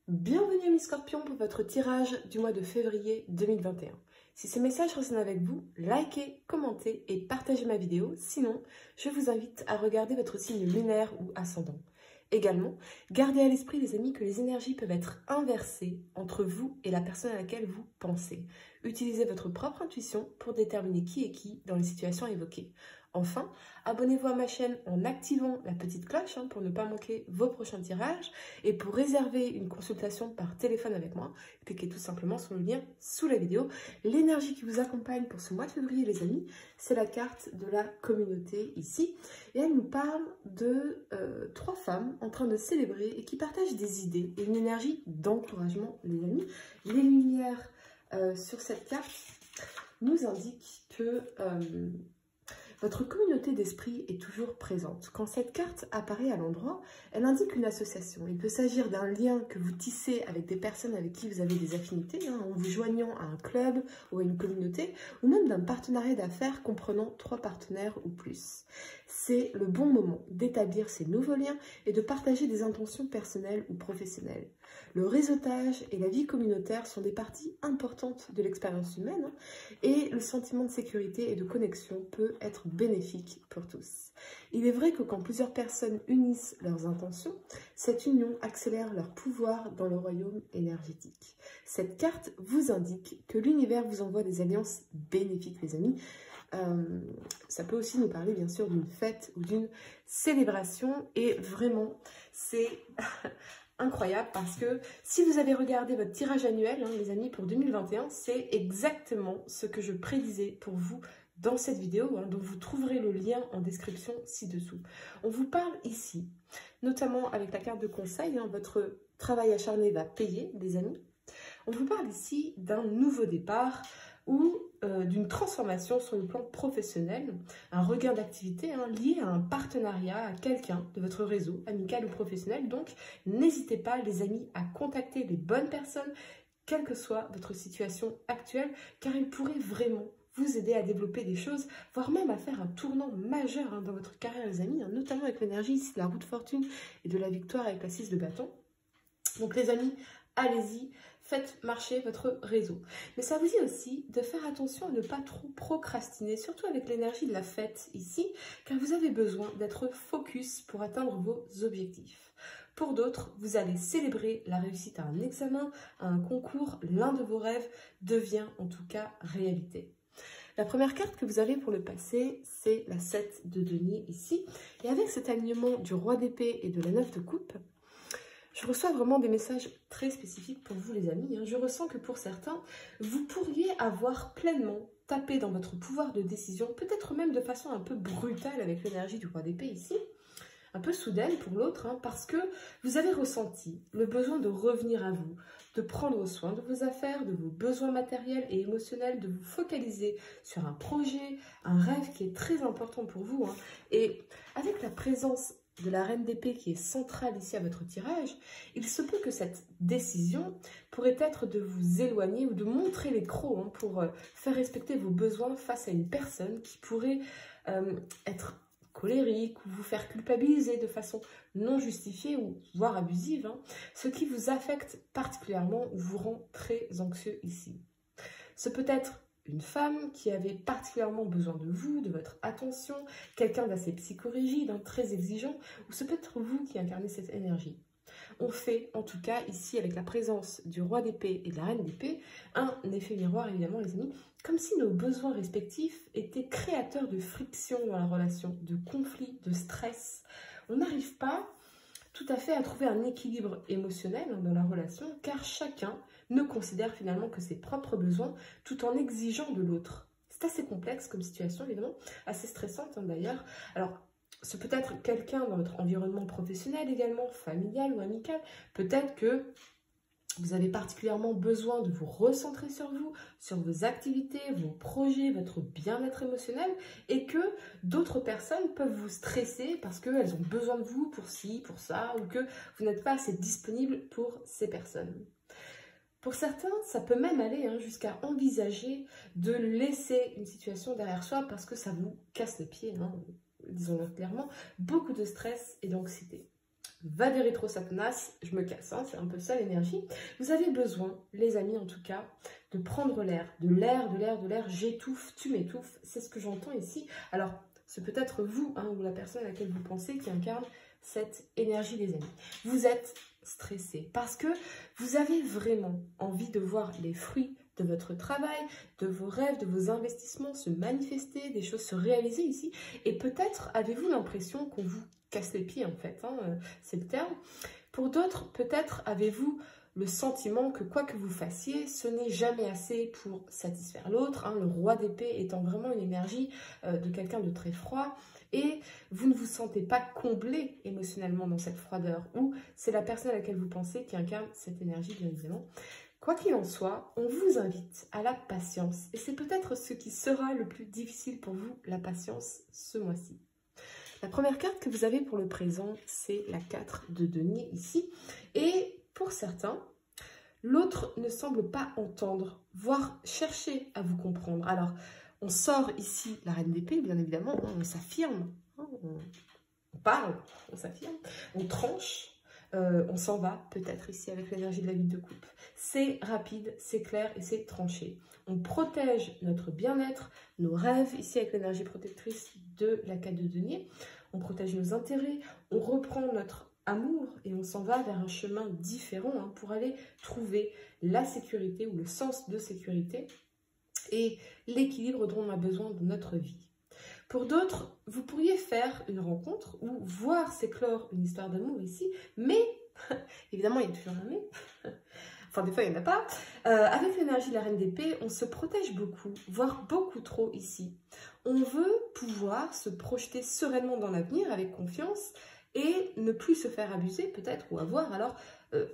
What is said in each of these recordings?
Bienvenue mes scorpions pour votre tirage du mois de février 2021. Si ce message résonne avec vous, likez, commentez et partagez ma vidéo. Sinon, je vous invite à regarder votre signe lunaire ou ascendant. Également, gardez à l'esprit les amis que les énergies peuvent être inversées entre vous et la personne à laquelle vous pensez. Utilisez votre propre intuition pour déterminer qui est qui dans les situations évoquées. Enfin, abonnez-vous à ma chaîne en activant la petite cloche pour ne pas manquer vos prochains tirages. Et pour réserver une consultation par téléphone avec moi, cliquez tout simplement sur le lien sous la vidéo. L'énergie qui vous accompagne pour ce mois de février, les amis, c'est la carte de la communauté ici. Et elle nous parle de 3 femmes en train de célébrer et qui partagent des idées et une énergie d'encouragement, les amis. Les lumières sur cette carte nous indiquent que... votre communauté d'esprit est toujours présente. Quand cette carte apparaît à l'endroit, elle indique une association. Il peut s'agir d'un lien que vous tissez avec des personnes avec qui vous avez des affinités, en vous joignant à un club ou à une communauté, ou même d'un partenariat d'affaires comprenant 3 partenaires ou plus. C'est le bon moment d'établir ces nouveaux liens et de partager des intentions personnelles ou professionnelles. Le réseautage et la vie communautaire sont des parties importantes de l'expérience humaine et le sentiment de sécurité et de connexion peut être bénéfique pour tous. Il est vrai que quand plusieurs personnes unissent leurs intentions, cette union accélère leur pouvoir dans le royaume énergétique. Cette carte vous indique que l'univers vous envoie des alliances bénéfiques, les amis. Ça peut aussi nous parler bien sûr d'une fête ou d'une célébration et vraiment c'est incroyable parce que si vous avez regardé votre tirage annuel, les amis, pour 2021, c'est exactement ce que je prédisais pour vous dans cette vidéo, dont vous trouverez le lien en description ci-dessous. On vous parle ici, notamment avec la carte de conseil, votre travail acharné va payer, les amis. On vous parle ici d'un nouveau départ ou d'une transformation sur le plan professionnel, un regain d'activité lié à un partenariat, à quelqu'un de votre réseau, amical ou professionnel. Donc, n'hésitez pas, les amis, à contacter les bonnes personnes, quelle que soit votre situation actuelle, car ils pourraient vraiment vous aider à développer des choses, voire même à faire un tournant majeur dans votre carrière, les amis, notamment avec l'énergie ici de la roue de fortune et de la victoire avec la 6 de bâton. Donc, les amis, allez-y, faites marcher votre réseau. Mais ça vous dit aussi de faire attention à ne pas trop procrastiner, surtout avec l'énergie de la fête ici, car vous avez besoin d'être focus pour atteindre vos objectifs. Pour d'autres, vous allez célébrer la réussite à un examen, à un concours, l'un de vos rêves devient en tout cas réalité. La première carte que vous avez pour le passé, c'est la 7 de denier ici. Et avec cet alignement du roi d'épée et de la 9 de coupe, je reçois vraiment des messages très spécifiques pour vous, les amis. Je ressens que pour certains, vous pourriez avoir pleinement tapé dans votre pouvoir de décision, peut-être même de façon un peu brutale avec l'énergie du roi d'épée ici, un peu soudaine pour l'autre, parce que vous avez ressenti le besoin de revenir à vous, de prendre soin de vos affaires, de vos besoins matériels et émotionnels, de vous focaliser sur un projet, un rêve qui est très important pour vous. Et avec la présence de la reine d'épée qui est centrale ici à votre tirage, il se peut que cette décision pourrait être de vous éloigner ou de montrer les crocs pour faire respecter vos besoins face à une personne qui pourrait être colérique ou vous faire culpabiliser de façon non justifiée ou voire abusive, ce qui vous affecte particulièrement ou vous rend très anxieux ici. Ce peut être une femme qui avait particulièrement besoin de vous, de votre attention, quelqu'un d'assez psychorigide, très exigeant, ou ce peut être vous qui incarnez cette énergie. On fait, en tout cas, ici, avec la présence du roi d'épée et de la reine d'épée, un effet miroir, évidemment, les amis, comme si nos besoins respectifs étaient créateurs de friction dans la relation, de conflits, de stress. On n'arrive pas tout à fait à trouver un équilibre émotionnel dans la relation, car chacun ne considère finalement que ses propres besoins tout en exigeant de l'autre. C'est assez complexe comme situation, évidemment, assez stressante d'ailleurs. Alors, ce peut être quelqu'un dans votre environnement professionnel également, familial ou amical. Peut-être que vous avez particulièrement besoin de vous recentrer sur vos activités, vos projets, votre bien-être émotionnel et que d'autres personnes peuvent vous stresser parce qu'elles ont besoin de vous pour ci, pour ça ou que vous n'êtes pas assez disponible pour ces personnes. Pour certains, ça peut même aller jusqu'à envisager de laisser une situation derrière soi parce que ça vous casse les pieds, disons-le clairement, beaucoup de stress et d'anxiété. va des rétro Satanas, je me casse, hein, c'est un peu ça l'énergie. Vous avez besoin, les amis en tout cas, de prendre l'air, de l'air, j'étouffe, tu m'étouffes, c'est ce que j'entends ici. Alors, c'est peut-être vous, hein, ou la personne à laquelle vous pensez qui incarne cette énergie, les amis. Vous êtes stressé parce que vous avez vraiment envie de voir les fruits de votre travail, de vos rêves, de vos investissements se manifester, des choses se réaliser ici. Et peut-être avez-vous l'impression qu'on vous casse les pieds en fait, hein, c'est le terme. Pour d'autres, peut-être avez-vous le sentiment que quoi que vous fassiez, ce n'est jamais assez pour satisfaire l'autre, hein, le roi d'épée étant vraiment une énergie de quelqu'un de très froid, et vous ne vous sentez pas comblé émotionnellement dans cette froideur, ou c'est la personne à laquelle vous pensez qui incarne cette énergie, bien évidemment. Quoi qu'il en soit, on vous invite à la patience, et c'est peut-être ce qui sera le plus difficile pour vous, la patience, ce mois-ci. La première carte que vous avez pour le présent, c'est la 4 de denier ici. Et pour certains, l'autre ne semble pas entendre, voire chercher à vous comprendre. Alors, on sort ici la reine d'épée, bien évidemment, on s'affirme, on parle, on s'affirme, on tranche, on s'en va peut-être ici avec l'énergie de la 8 de coupe. C'est rapide, c'est clair et c'est tranché. On protège notre bien-être, nos rêves, ici avec l'énergie protectrice de la 4 de denier. On protège nos intérêts, on reprend notre amour et on s'en va vers un chemin différent, hein, pour aller trouver la sécurité ou le sens de sécurité et l'équilibre dont on a besoin dans notre vie. Pour d'autres, vous pourriez faire une rencontre ou voir s'éclore une histoire d'amour ici, mais évidemment il y a toujours un mais. Enfin, des fois, il n'y en a pas. Avec l'énergie de la reine d'épée, on se protège beaucoup, voire beaucoup trop ici. On veut pouvoir se projeter sereinement dans l'avenir avec confiance et ne plus se faire abuser peut-être ou avoir. Alors,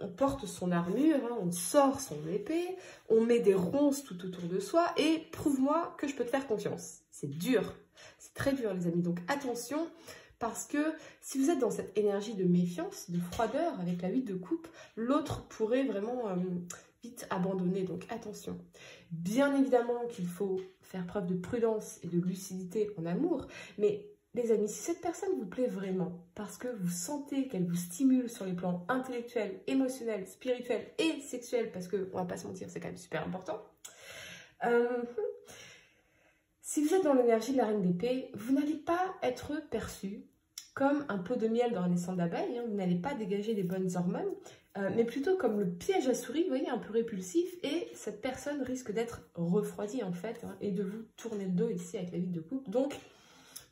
on porte son armure, hein, on sort son épée, on met des ronces tout autour de soi et prouve-moi que je peux te faire confiance. C'est dur, c'est très dur les amis, donc attention. Parce que si vous êtes dans cette énergie de méfiance, de froideur avec la 8 de coupe, l'autre pourrait vraiment vite abandonner. Donc attention. Bien évidemment qu'il faut faire preuve de prudence et de lucidité en amour. Mais les amis, si cette personne vous plaît vraiment, parce que vous sentez qu'elle vous stimule sur les plans intellectuels, émotionnels, spirituels et sexuels, parce que, on va pas se mentir, c'est quand même super important. Si vous êtes dans l'énergie de la reine d'épée, vous n'allez pas être perçu comme un pot de miel dans un essaim d'abeille, hein, vous n'allez pas dégager des bonnes hormones, mais plutôt comme le piège à souris, vous voyez, un peu répulsif, et cette personne risque d'être refroidie en fait, hein, et de vous tourner le dos ici avec la 8 de coupe. Donc,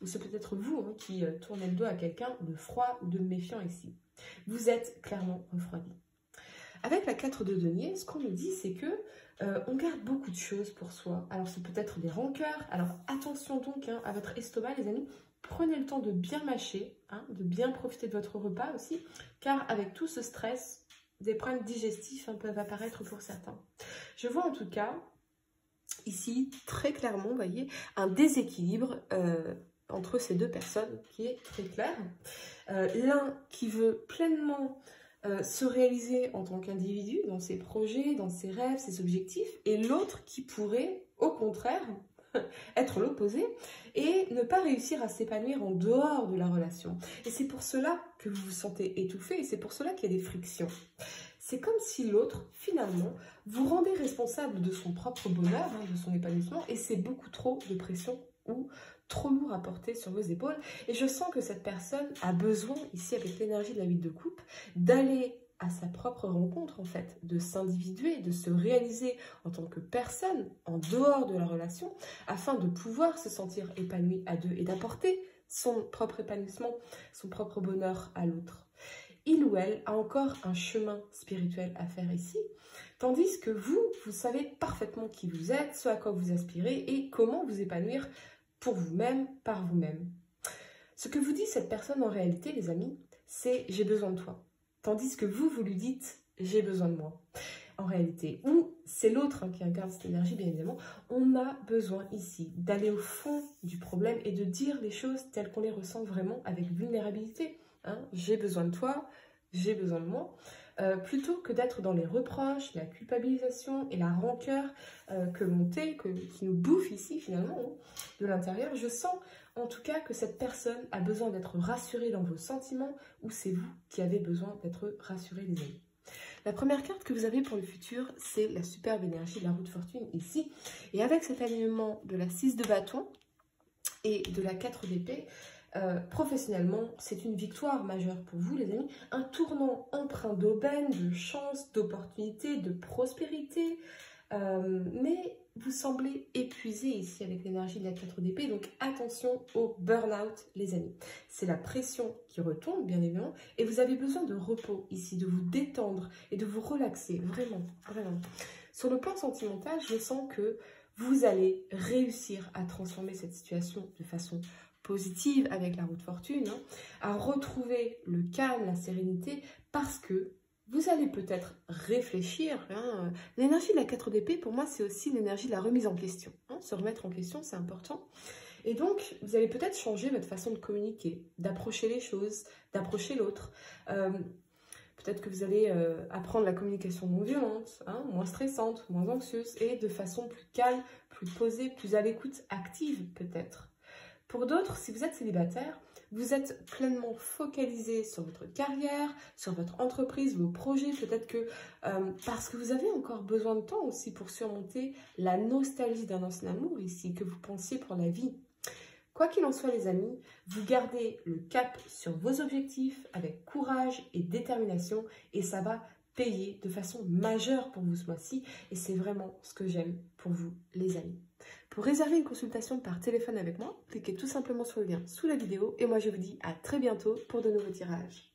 ou c'est peut-être vous, hein, qui tournez le dos à quelqu'un de froid ou de méfiant ici. Vous êtes clairement refroidi. Avec la 4 de denier, ce qu'on nous dit, c'est que on garde beaucoup de choses pour soi. Alors, c'est peut-être des rancœurs. Alors, attention donc, hein, à votre estomac, les amis. Prenez le temps de bien mâcher, hein, de bien profiter de votre repas aussi, car avec tout ce stress, des problèmes digestifs, hein, peuvent apparaître pour certains. Je vois en tout cas, ici, très clairement, vous voyez, un déséquilibre entre ces deux personnes qui est très clair. L'un qui veut pleinement se réaliser en tant qu'individu, dans ses projets, dans ses rêves, ses objectifs, et l'autre qui pourrait, au contraire, être l'opposé et ne pas réussir à s'épanouir en dehors de la relation. Et c'est pour cela que vous vous sentez étouffé et c'est pour cela qu'il y a des frictions. C'est comme si l'autre, finalement, vous rendait responsable de son propre bonheur, hein, de son épanouissement, et c'est beaucoup trop de pression ou trop lourd à porter sur vos épaules. Et je sens que cette personne a besoin, ici avec l'énergie de la 8 de coupe, d'aller à sa propre rencontre en fait, de s'individuer, de se réaliser en tant que personne en dehors de la relation afin de pouvoir se sentir épanoui à deux et d'apporter son propre épanouissement, son propre bonheur à l'autre. Il ou elle a encore un chemin spirituel à faire ici, tandis que vous savez parfaitement qui vous êtes, ce à quoi vous aspirez et comment vous épanouir pour vous-même, par vous-même. Ce que vous dit cette personne en réalité, les amis, c'est « j'ai besoin de toi ». Tandis que vous lui dites « j'ai besoin de moi ». En réalité, ou c'est l'autre qui incarne cette énergie, bien évidemment, on a besoin ici d'aller au fond du problème et de dire les choses telles qu'on les ressent vraiment avec vulnérabilité. Hein, j'ai besoin de toi, j'ai besoin de moi. Plutôt que d'être dans les reproches, la culpabilisation et la rancœur que l'on tait, qui nous bouffe ici finalement, hein, de l'intérieur, je sens en tout cas que cette personne a besoin d'être rassurée dans vos sentiments ou c'est vous qui avez besoin d'être rassuré, les amis. La première carte que vous avez pour le futur, c'est la superbe énergie de la roue de fortune ici. Et avec cet alignement de la 6 de bâton et de la 4 d'épée, professionnellement, c'est une victoire majeure pour vous, les amis. Un tournant empreint d'aubaine, de chance, d'opportunité, de prospérité. Mais vous semblez épuisé ici avec l'énergie de la 4 d'épée, donc attention au burn-out, les amis. C'est la pression qui retombe, bien évidemment, et vous avez besoin de repos ici, de vous détendre et de vous relaxer, vraiment, vraiment. Sur le plan sentimental, je sens que vous allez réussir à transformer cette situation de façon positive avec la roue de fortune, hein, à retrouver le calme, la sérénité, parce que vous allez peut-être réfléchir. Hein. L'énergie de la 4 d'épée, pour moi, c'est aussi l'énergie de la remise en question. Hein. Se remettre en question, c'est important. Et donc, vous allez peut-être changer votre façon de communiquer, d'approcher les choses, d'approcher l'autre. Peut-être que vous allez apprendre la communication non violente, hein, moins stressante, moins anxieuse, et de façon plus calme, plus posée, plus à l'écoute, active peut-être. Pour d'autres, si vous êtes célibataire, vous êtes pleinement focalisé sur votre carrière, sur votre entreprise, vos projets. Peut-être que parce que vous avez encore besoin de temps aussi pour surmonter la nostalgie d'un ancien amour ici, que vous pensiez pour la vie. Quoi qu'il en soit, les amis, vous gardez le cap sur vos objectifs avec courage et détermination et ça va payer de façon majeure pour vous ce mois-ci et c'est vraiment ce que j'aime pour vous, les amis. Pour réserver une consultation par téléphone avec moi, cliquez tout simplement sur le lien sous la vidéo et moi je vous dis à très bientôt pour de nouveaux tirages.